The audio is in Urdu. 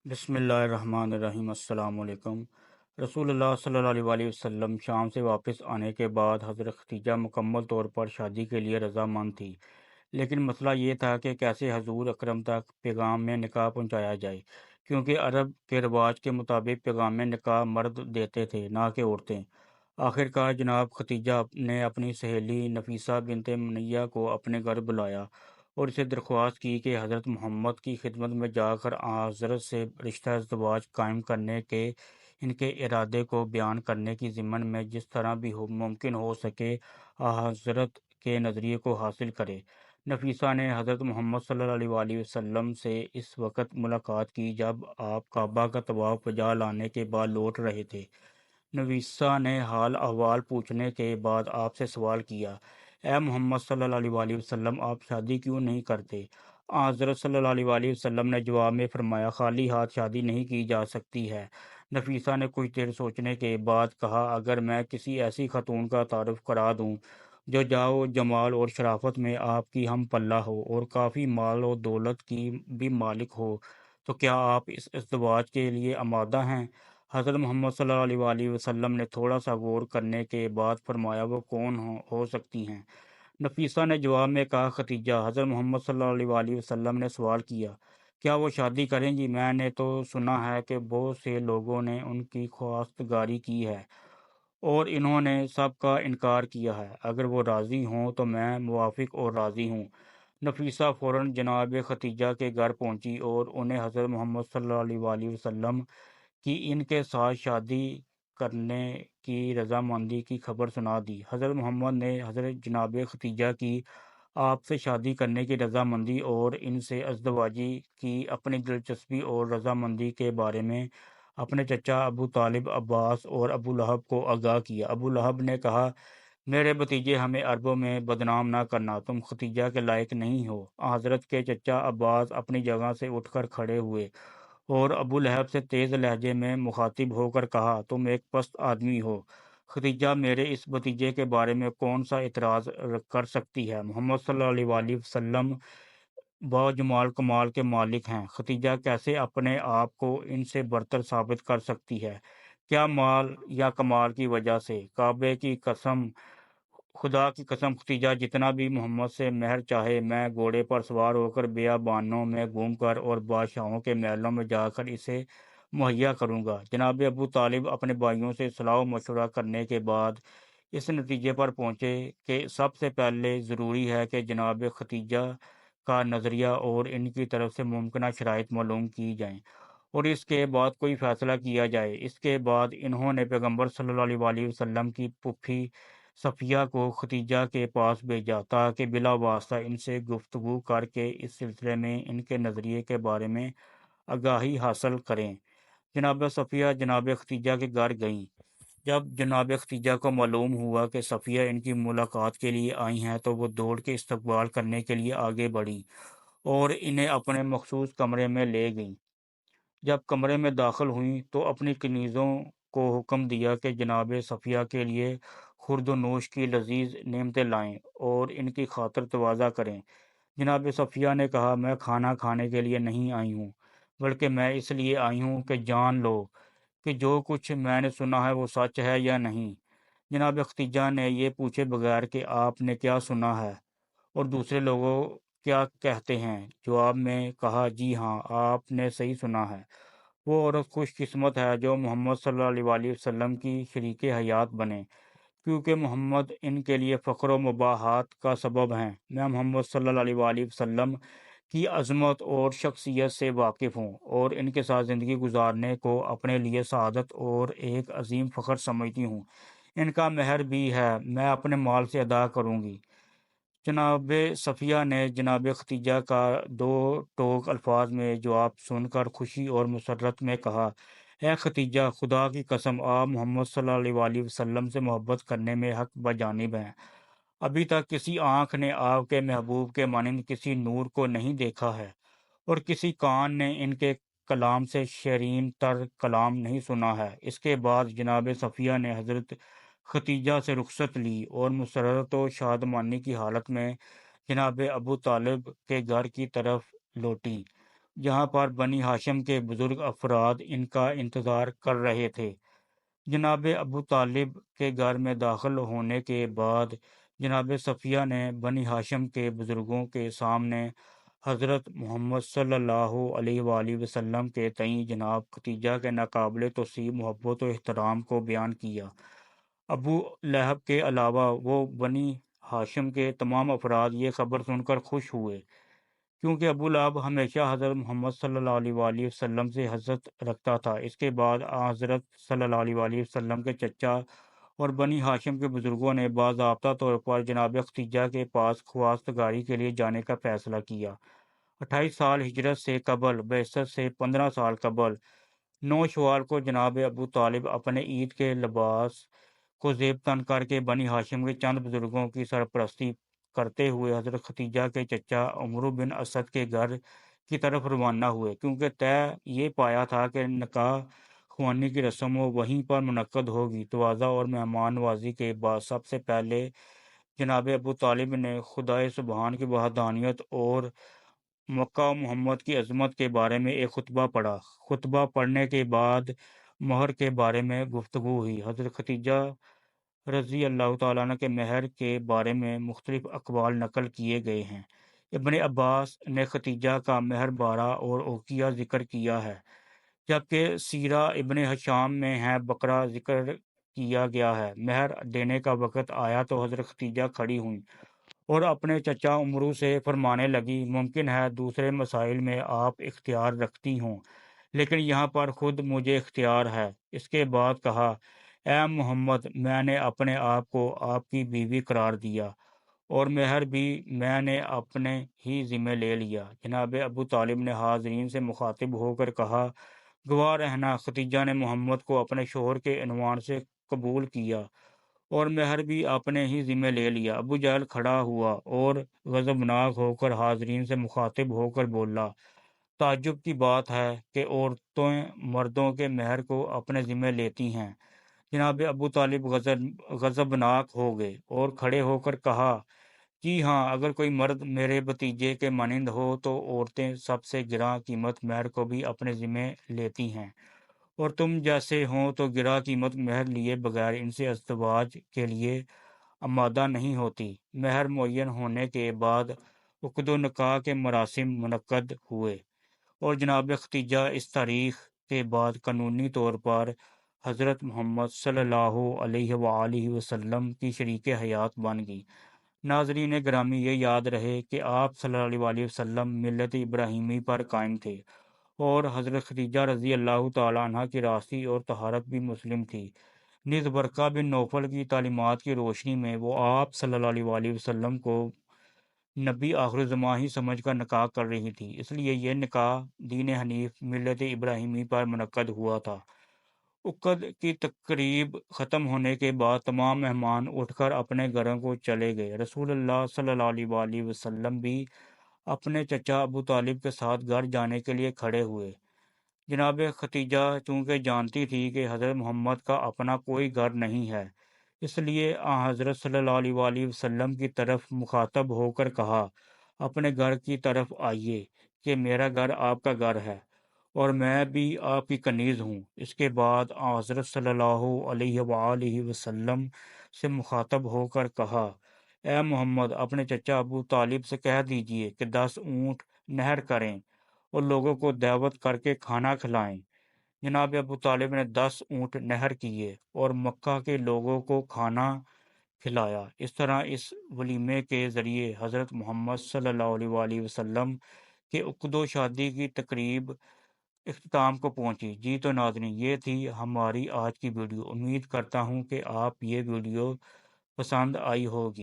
بسم اللہ الرحمن الرحیم۔ السلام علیکم۔ رسول اللہ صلی اللہ علیہ وسلم شام سے واپس آنے کے بعد حضرت ختیجہ مکمل طور پر شادی کے لیے رضامند تھی، لیکن مسئلہ یہ تھا کہ کیسے حضور اکرم تک پیغام نکاح پہنچایا جائے، کیونکہ عرب کے رواج کے مطابق پیغام نکاح مرد دیتے تھے، نہ کہ عورتیں۔ آخرکار جناب ختیجہ نے اپنی سہیلی نفیسہ بنت منیہ کو اپنے گھر بلایا اور اسے درخواست کی کہ حضرت محمد کی خدمت میں جا کر حضرت سے رشتہ ازدواج قائم کرنے کے ان کے ارادے کو بیان کرنے کی ضمن میں جس طرح بھی ممکن ہو سکے حضرت کے نظریے کو حاصل کرے۔ نفیسہ نے حضرت محمد صلی اللہ علیہ وسلم سے اس وقت ملاقات کی جب آپ کعبہ کا طواف بجا لانے کے بعد لوٹ رہے تھے۔ نویسہ نے حال احوال پوچھنے کے بعد آپ سے سوال کیا، اے محمد صلی اللہ علیہ وسلم، آپ شادی کیوں نہیں کرتے؟ حضرت صلی اللہ علیہ وسلم نے جواب میں فرمایا، خالی ہاتھ شادی نہیں کی جا سکتی ہے۔ نفیسہ نے کچھ دیر سوچنے کے بعد کہا، اگر میں کسی ایسی خاتون کا تعارف کرا دوں جو جاؤ جمال اور شرافت میں آپ کی ہم پلہ ہو اور کافی مال و دولت کی بھی مالک ہو، تو کیا آپ اس ازدواج کے لیے آمادہ ہیں؟ حضرت محمد صلی اللہ علیہ وسلم نے تھوڑا سا غور کرنے کے بعد فرمایا، وہ کون ہو سکتی ہیں؟ نفیسہ نے جواب میں کہا، ختیجہ۔ حضرت محمد صلی اللہ علیہ وسلم نے سوال کیا، کیا وہ شادی کریں گی؟ میں نے تو سنا ہے کہ بہت سے لوگوں نے ان کی خواستگاری کی ہے اور انہوں نے سب کا انکار کیا ہے۔ اگر وہ راضی ہوں تو میں موافق اور راضی ہوں۔ نفیسہ فوراً جناب ختیجہ کے گھر پہنچی اور انہیں حضرت محمد صلی اللہ علیہ وسلم کی ان کے ساتھ شادی کرنے کی رضامندی کی خبر سنا دی۔ حضرت محمد نے حضرت جناب ختیجہ کی آپ سے شادی کرنے کی رضامندی اور ان سے ازدواجی کی اپنی دلچسپی اور رضامندی کے بارے میں اپنے چچا ابو طالب، عباس اور ابو لہب کو آگاہ کیا۔ ابو لہب نے کہا، میرے بھتیجے، ہمیں عربوں میں بدنام نہ کرنا، تم ختیجہ کے لائق نہیں ہو۔ حضرت کے چچا عباس اپنی جگہ سے اٹھ کر کھڑے ہوئے اور ابو لہب سے تیز لہجے میں مخاطب ہو کر کہا، تم ایک پست آدمی ہو۔ ختیجہ میرے اس بھتیجے کے بارے میں کون سا اعتراض کر سکتی ہے؟ محمد صلی اللہ علیہ وسلم با جمال کمال کے مالک ہیں۔ ختیجہ کیسے اپنے آپ کو ان سے برتر ثابت کر سکتی ہے؟ کیا مال یا کمال کی وجہ سے؟ کعبے کی قسم، خدا کی قسم، ختیجہ جتنا بھی محمد سے مہر چاہے، میں گھوڑے پر سوار ہو کر بیابانوں میں گھوم کر اور بادشاہوں کے محلوں میں جا کر اسے مہیا کروں گا۔ جناب ابو طالب اپنے بھائیوں سے صلاح و مشورہ کرنے کے بعد اس نتیجے پر پہنچے کہ سب سے پہلے ضروری ہے کہ جناب ختیجہ کا نظریہ اور ان کی طرف سے ممکنہ شرائط معلوم کی جائیں اور اس کے بعد کوئی فیصلہ کیا جائے۔ اس کے بعد انہوں نے پیغمبر صلی اللہ علیہ وسلم کی پھوپھی صفیہ کو ختیجہ کے پاس بھیجا تاکہ بلا واسطہ ان سے گفتگو کر کے اس سلسلے میں ان کے نظریے کے بارے میں آگاہی حاصل کریں۔ جناب صفیہ جناب ختیجہ کے گھر گئیں۔ جب جناب ختیجہ کو معلوم ہوا کہ صفیہ ان کی ملاقات کے لیے آئی ہیں تو وہ دوڑ کے استقبال کرنے کے لیے آگے بڑھی اور انہیں اپنے مخصوص کمرے میں لے گئیں۔ جب کمرے میں داخل ہوئیں تو اپنی کنیزوں کو حکم دیا کہ جناب صفیہ کے لیے خورد و نوش کی لذیذ نعمتیں لائیں اور ان کی خاطر تواضع کریں۔ جناب صفیہ نے کہا، میں کھانا کھانے کے لیے نہیں آئی ہوں، بلکہ میں اس لیے آئی ہوں کہ جان لو کہ جو کچھ میں نے سنا ہے وہ سچ ہے یا نہیں۔ جناب ختیجہ نے یہ پوچھے بغیر کہ آپ نے کیا سنا ہے اور دوسرے لوگوں کیا کہتے ہیں، جواب میں کہا، جی ہاں، آپ نے صحیح سنا ہے۔ وہ عورت خوش قسمت ہے جو محمد صلی اللہ علیہ وسلم کی شریک حیات بنے، کیونکہ محمد ان کے لیے فخر و مباحات کا سبب ہیں۔ میں محمد صلی اللہ علیہ وسلم کی عظمت اور شخصیت سے واقف ہوں اور ان کے ساتھ زندگی گزارنے کو اپنے لیے سعادت اور ایک عظیم فخر سمجھتی ہوں۔ ان کا مہر بھی ہے، میں اپنے مال سے ادا کروں گی۔ جناب صفیہ نے جناب ختیجہ کا دو ٹوک الفاظ میں جواب سن کر خوشی اور مسرت میں کہا، اے ختیجہ، خدا کی قسم، آپ محمد صلی اللہ علیہ وسلم سے محبت کرنے میں حق بجانب ہیں۔ ابھی تک کسی آنکھ نے آپ کے محبوب کے مانند کسی نور کو نہیں دیکھا ہے اور کسی کان نے ان کے کلام سے شیرین تر کلام نہیں سنا ہے۔ اس کے بعد جناب صفیہ نے حضرت ختیجہ سے رخصت لی اور مسرت و شادمانی کی حالت میں جناب ابو طالب کے گھر کی طرف لوٹی۔ جہاں پر بنی ہاشم کے بزرگ افراد ان کا انتظار کر رہے تھے۔ جناب ابو طالب کے گھر میں داخل ہونے کے بعد جناب صفیہ نے بنی ہاشم کے بزرگوں کے سامنے حضرت محمد صلی اللہ علیہ وآلہ وسلم کے تئیں جناب خدیجہ کے ناقابل توصیف محبت و احترام کو بیان کیا۔ ابو لہب کے علاوہ وہ بنی ہاشم کے تمام افراد یہ خبر سن کر خوش ہوئے، کیونکہ ابو لہب ہمیشہ حضرت محمد صلی اللہ علیہ وآلہ وسلم سے حسد رکھتا تھا۔ اس کے بعد حضرت صلی اللہ علیہ وآلہ وسلم کے چچا اور بنی ہاشم کے بزرگوں نے باضابطہ طور پر جناب خدیجہ کے پاس خواستگاری کے لیے جانے کا فیصلہ کیا۔ 28 سال ہجرت سے قبل، بعثت سے 15 سال قبل، 9 شوال کو جناب ابو طالب اپنے عید کے لباس کو زیب تن کر کے بنی ہاشم کے چند بزرگوں کی سرپرستی کرتے ہوئے حضرت خدیجہ کے چچا عمرو بن اسد کے گھر کی طرف روانہ ہوئے، کیونکہ طے یہ پایا تھا کہ نکاح خوانی کی رسم وہیں پر منعقد ہوگی۔ تواضع اور مہمان نوازی کے بعد سب سے پہلے جناب ابو طالب نے خدائے سبحان کی وحدانیت اور مکہ و محمد کی عظمت کے بارے میں ایک خطبہ پڑھا۔ خطبہ پڑھنے کے بعد مہر کے بارے میں گفتگو ہوئی۔ حضرت خدیجہ رضی اللہ تعالیٰ عنہ کے مہر کے بارے میں مختلف اقوال نقل کیے گئے ہیں۔ ابن عباس نے خدیجہ کا مہر 12 اور اوقیہ ذکر کیا ہے، جبکہ سیرہ ابن ہشام میں ہے بقرہ ذکر کیا گیا ہے۔ مہر دینے کا وقت آیا تو حضرت خدیجہ کھڑی ہوئیں اور اپنے چچا عمرو سے فرمانے لگی، ممکن ہے دوسرے مسائل میں آپ اختیار رکھتی ہوں، لیکن یہاں پر خود مجھے اختیار ہے۔ اس کے بعد کہا، اے محمد، میں نے اپنے آپ کو آپ کی بیوی قرار دیا اور مہر بھی میں نے اپنے ہی ذمہ لے لیا۔ جناب ابو طالب نے حاضرین سے مخاطب ہو کر کہا، گواہ رہنا، خدیجہ نے محمد کو اپنے شوہر کے عنوان سے قبول کیا اور مہر بھی اپنے ہی ذمہ لے لیا۔ ابو جہل کھڑا ہوا اور غضبناک ہو کر حاضرین سے مخاطب ہو کر بولا، تعجب کی بات ہے کہ عورتیں مردوں کے مہر کو اپنے ذمہ لیتی ہیں۔ جناب ابو طالب غضبناک ہو گئے اور کھڑے ہو کر کہا، جی ہاں، اگر کوئی مرد میرے بھتیجے کے مانند ہو تو عورتیں سب سے گراں قیمت مہر کو بھی اپنے ذمہ لیتی ہیں، اور تم جیسے ہوں تو گراں قیمت مہر لیے بغیر ان سے ازدواج کے لیے آمادہ نہیں ہوتی۔ مہر معین ہونے کے بعد عقد و نکاح کے مراسم منعقد ہوئے اور جناب خدیجہ اس تاریخ کے بعد قانونی طور پر حضرت محمد صلی اللہ علیہ وآلہ وسلم کی شریک حیات بن گئی۔ ناظرین گرامی، یہ یاد رہے کہ آپ صلی اللہ علیہ وآلہ وسلم ملت ابراہیمی پر قائم تھے اور حضرت خدیجہ رضی اللہ تعالیٰ عنہ کی راستی اور طہارت بھی مسلم تھی۔ نیز برقہ بن نوفل کی تعلیمات کی روشنی میں وہ آپ صلی اللہ علیہ وآلہ وسلم کو نبی آخر الزماں ہی سمجھ کر نکاح کر رہی تھی، اس لیے یہ نکاح دین حنیف ملت ابراہیمی پر منعقد ہوا تھا۔ عقد کی تقریب ختم ہونے کے بعد تمام مہمان اٹھ کر اپنے گھروں کو چلے گئے۔ رسول اللہ صلی اللہ علیہ وآلہ وسلم بھی اپنے چچا ابو طالب کے ساتھ گھر جانے کے لیے کھڑے ہوئے۔ جناب خدیجہ چونکہ جانتی تھی کہ حضرت محمد کا اپنا کوئی گھر نہیں ہے، اس لیے حضرت صلی اللہ علیہ وآلہ وسلم کی طرف مخاطب ہو کر کہا، اپنے گھر کی طرف آئیے کہ میرا گھر آپ کا گھر ہے اور میں بھی آپ کی کنیز ہوں۔ اس کے بعد حضرت صلی اللہ علیہ وآلہ وسلم سے مخاطب ہو کر کہا، اے محمد، اپنے چچا ابو طالب سے کہہ دیجئے کہ 10 اونٹ نہر کریں اور لوگوں کو دعوت کر کے کھانا کھلائیں۔ جناب ابو طالب نے 10 اونٹ نہر کیے اور مکہ کے لوگوں کو کھانا کھلایا۔ اس طرح اس ولیمے کے ذریعے حضرت محمد صلی اللہ علیہ وآلہ وسلم کے عقد و شادی کی تقریب اختتام کو پہنچی۔ جی تو ناظرین، یہ تھی ہماری آج کی ویڈیو۔ امید کرتا ہوں کہ آپ یہ ویڈیو پسند آئی ہوگی۔